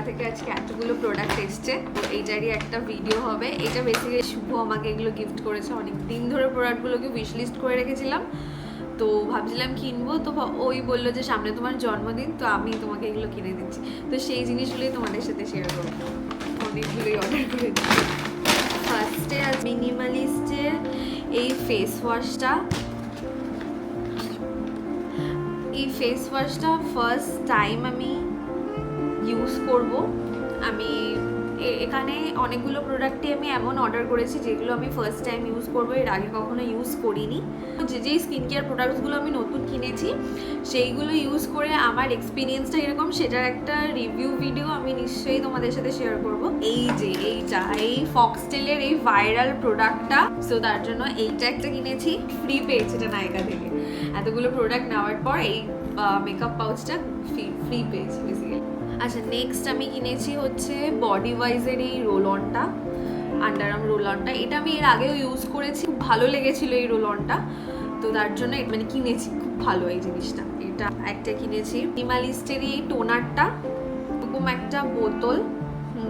থেকে আজকে এতগুলো প্রোডাক্ট এসছে, তো এইটারই একটা ভিডিও হবে। এটা বেসিক্যালি শুভ আমাকে এগুলো গিফট করেছে, অনেক দিন ধরে প্রোডাক্টগুলোকে উইশ লিস্ট করে রেখেছিলাম, তো ভাবছিলাম কিনবো। তো ওই বললো যে সামনে তোমার জন্মদিন, তো আমি তোমাকে এগুলো কিনে দিচ্ছি। তো সেই জিনিসগুলোই তোমাদের সাথে শেয়ার করবো। অনেকগুলোই অর্ডার করেছি। ফার্স্টে আজ মিনিমালিস্টের এই ফেস ওয়াশটা, ফার্স্ট টাইম আমি ইউজ করব। আমি এখানে অনেকগুলো প্রোডাক্টই আমি এমন অর্ডার করেছি যেগুলো আমি ফার্স্ট টাইম ইউজ করব, এর আগে কখনো ইউজ করিনি। যেই স্কিন কেয়ার প্রোডাক্টসগুলো আমি নতুন কিনেছি সেইগুলো ইউজ করে আমার এক্সপিরিয়েন্সটা এরকম, সেটার একটা রিভিউ ভিডিও আমি নিশ্চয়ই তোমাদের সাথে শেয়ার করব। এই ফক্সটেলের এই ভাইরাল প্রোডাক্টটা, সো তার জন্য এইটা একটা কিনেছি, ফ্রি পেয়েছি এটা নায়িকা থেকে। এতগুলো প্রোডাক্ট নেওয়ার পর এই মেকআপ পাউচটা ফ্রি পেয়েছি বেসিক্যালি। আচ্ছা, নেক্সট আমি কিনেছি হচ্ছে বডি ওয়াইজের এই রোল অনটা, আন্ডার আর্ম রোল অনটা। এটা আমি এর আগেও ইউজ করেছি, খুব ভালো লেগেছিলো এই রোল অনটা, তো তার জন্য মানে কিনেছি। খুব ভালো এই জিনিসটা। এটা একটা কিনেছি মিনিমালিস্টের এই টোনারটা, এরকম একটা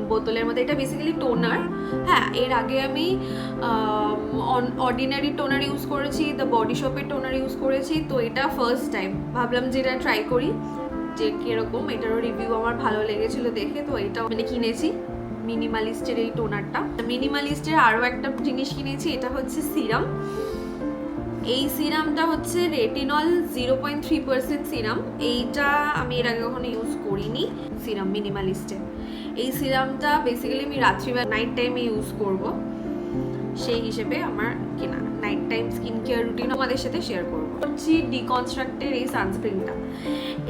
বোতলের মধ্যে। এটা বেসিক্যালি টোনার। হ্যাঁ, এর আগে আমি অর্ডিনারি টোনার ইউজ করেছি, দ্য বডি শপের টোনার ইউজ করেছি, তো এটা ফার্স্ট টাইম ভাবলাম যে এটা ট্রাই করি যে কীরকম। এটারও রিভিউ আমার ভালো লেগেছিলো দেখে, তো এটাও মানে কিনেছি মিনিমালিস্টের এই টোনারটা। মিনিমালিস্টের আরও একটা জিনিস কিনেছি, এটা হচ্ছে সিরাম। এই সিরামটা হচ্ছে রেটিনল 0.3% সিরাম। এইটা আমি এর আগে কখনো ইউজ করিনি। সিরাম মিনিমালিস্টের এই সিরামটা বেসিক্যালি আমি রাত্রিবেলা নাইট টাইমে ইউজ করব, সেই হিসেবে আমার কেনা। Night time skin care routine আমাদের সাথে শেয়ার করবো। হচ্ছে ডিকনস্ট্রাক্টের এই সানস্ক্রিনটা।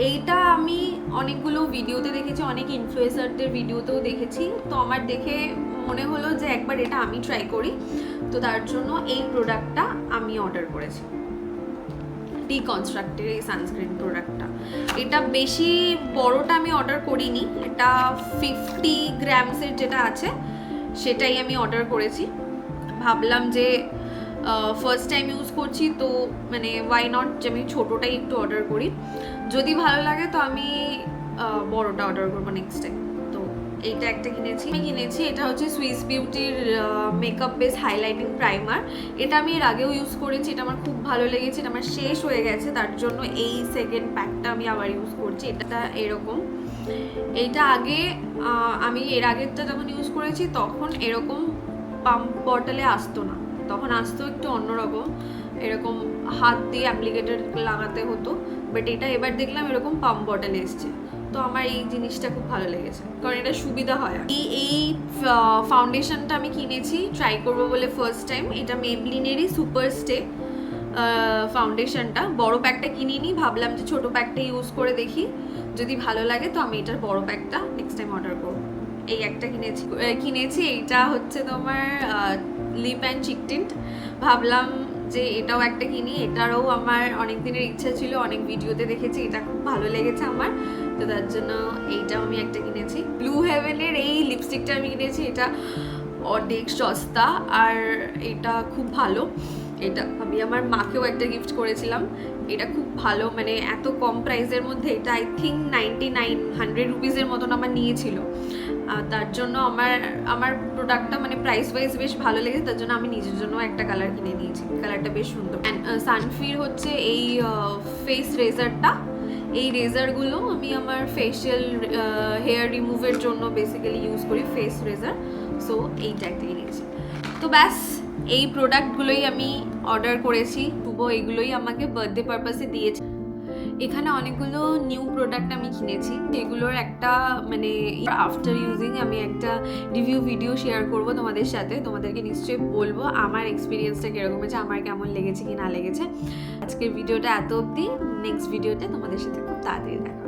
এইটা আমি অনেকগুলো ভিডিওতে দেখেছি, অনেক ইনফ্লুয়েন্সারদের ভিডিওতেও দেখেছি, তো আমার দেখে মনে হলো যে একবার এটা আমি ট্রাই করি, তো তার জন্য এই প্রোডাক্টটা আমি অর্ডার করেছি। ডিকনস্ট্রাক্টের এই সানস্ক্রিন প্রোডাক্টটা, এটা বেশি বড়টা আমি অর্ডার করিনি, এটা 50 গ্রামসের যেটা আছে সেটাই আমি অর্ডার করেছি। ভাবলাম যে ফার্স্ট টাইম ইউজ করছি, তো মানে ওয়াই নট যে আমি ছোটোটাই একটু অর্ডার করি, যদি ভালো লাগে তো আমি বড়টা অর্ডার করবো নেক্সট টাইম। তো এইটা একটা কিনেছি। এটা হচ্ছে সুইস বিউটির মেকআপ বেস হাইলাইটিং প্রাইমার। এটা আমি এর আগেও ইউজ করেছি, এটা আমার খুব ভালো লেগেছে। এটা আমার শেষ হয়ে গেছে, তার জন্য এই সেকেন্ড প্যাকটা আমি আবার ইউজ করছি। এটা এরকম, এইটা আগে আমি এর আগেরটা যখন ইউজ করেছি তখন এরকম পাম্প বটলে আসতো না, তখন আসতো একটু অন্যরকম, এরকম হাত দিয়ে অ্যাপ্লিকেটর লাগাতে হতো, বাট এটা এবার দেখলাম এরকম পাম্প বটলে এসছে। তো আমার এই জিনিসটা খুব ভালো লেগেছে, কারণ এটা সুবিধা হয়। এই ফাউন্ডেশনটা আমি কিনেছি ট্রাই করবো বলে ফার্স্ট টাইম। এটা মেবলিনেরই সুপার স্টে ফাউন্ডেশনটা। বড় প্যাকটা কিনিনি, ভাবলাম যে ছোটো প্যাকটা ইউজ করে দেখি, যদি ভালো লাগে তো আমি এটার বড় প্যাকটা নেক্সট টাইম অর্ডার করবো। এই একটা কিনেছি। এইটা হচ্ছে তোমার লিপ অ্যান্ড চিক টিন্ট। ভাবলাম যে এটাও একটা কিনি, এটারও আমার অনেক দিনের ইচ্ছা ছিল, অনেক ভিডিওতে দেখেছি, এটা খুব ভালো লেগেছে আমার, তো তার জন্য এইটাও আমি একটা কিনেছি। ব্লু হেভেনের এই লিপস্টিকটা আমি কিনেছি, এটা অনেক সস্তা আর এটা খুব ভালো। এটা আমি আমার মাকেও একটা গিফট করেছিলাম। এটা খুব ভালো, মানে এত কম প্রাইসের মধ্যে এটা আই থিঙ্ক 99-100 রুপিসের মতন আমার নিয়েছিল। তার জন্য আমার প্রোডাক্টটা মানে প্রাইস ওয়াইজ বেশ ভালো লেগেছে, তার জন্য আমি নিজের জন্য একটা কালার কিনে নিয়েছি। কালারটা বেশ সুন্দর। অ্যান্ড সানফির হচ্ছে এই ফেস রেজারটা। এই রেজারগুলো আমি আমার ফেশিয়াল হেয়ার রিমুভের জন্য বেসিক্যালি ইউজ করি, ফেস রেজার। সো এইটা একটা কিনেছি। তো ব্যাস, এই প্রোডাক্টগুলোই আমি অর্ডার করেছি। শুভ এইগুলোই আমাকে বার্থডে পারপাসে দিয়েছে। এখানে অনেকগুলো নিউ প্রোডাক্ট আমি কিনেছি, এগুলোর একটা মানে আফটার ইউজিং আমি একটা রিভিউ ভিডিও শেয়ার করব তোমাদের সাথে। তোমাদেরকে নিশ্চয়ই বলবো আমার এক্সপিরিয়েন্সটা কীরকম হয়েছে, আমার কেমন লেগেছে কি না লেগেছে। আজকের ভিডিওটা এত অবধি, নেক্সট ভিডিওতে তোমাদের সাথে খুব তাড়াতাড়ি দেখা।